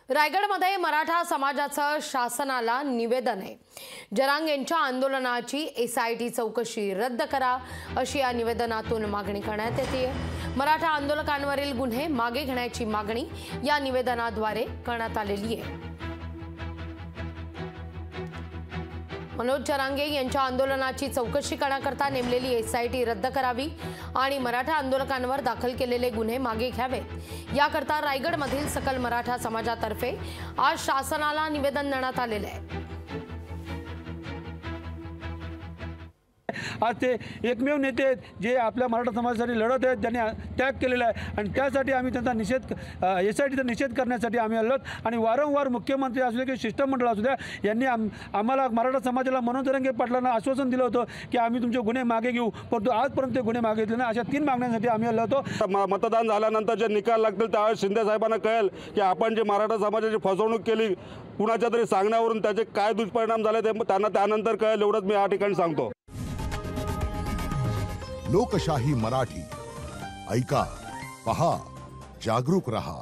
रायगडमध्ये मराठा समाजाचं शासनाला निवेदन आहे। जरांग यांच्या आंदोलनाची एसआयटी चौकशी रद्द करा अशी या निवेदनातून मागणी करण्यात येते। मराठा आंदोलकांवरील गुन्हे मागे घेण्याची मागणी या निवेदनाद्वारे करण्यात आलेली आहे। मनोज जरांगे यांच्या आंदोलनाची चौकशी करण्याकरता नेमलेली एसआयटी रद्द करावी आणि मराठा आंदोलकांवर दाखल केलेले गुन्हे मागे घ्यावेत याकरता रायगडमधील सकल मराठा समाजातर्फे आज शासनाला निवेदन देण्यात आलेले आहे। आज ते एकमेव नेते आहेत जे आपल्या मराठा समाजासाठी लढत आहेत, ज्यांनी त्याग केलेला आहे आणि त्यासाठी आम्ही त्यांचा निषेध एसआयटीचा निषेध करण्यासाठी आम्ही आलो आणि वारंवार मुख्यमंत्री असू दे की शिष्टमंडळ असू द्या यांनी आम्हाला मराठा समाजाला मनोज जरांगे पाटलांना आश्वासन दिलं होतं की आम्ही तुमचे गुन्हे मागे घेऊ, परंतु आजपर्यंत ते गुन्हे मागे घेतले नाही। अशा 3 मागण्यांसाठी आम्ही आलो होतो। मतदान झाल्यानंतर जे निकाल लागतील त्यावेळेस शिंदे साहेबांना कळेल की आपण जे मराठा समाजाची फसवणूक केली कुणाच्या तरी सांगण्यावरून त्याचे काय दुष्परिणाम झाले ते त्यांना त्यानंतर कळेल, एवढंच मी या ठिकाणी सांगतो। लोकशाही मराठी ऐका, पहा, जागरूक रहा।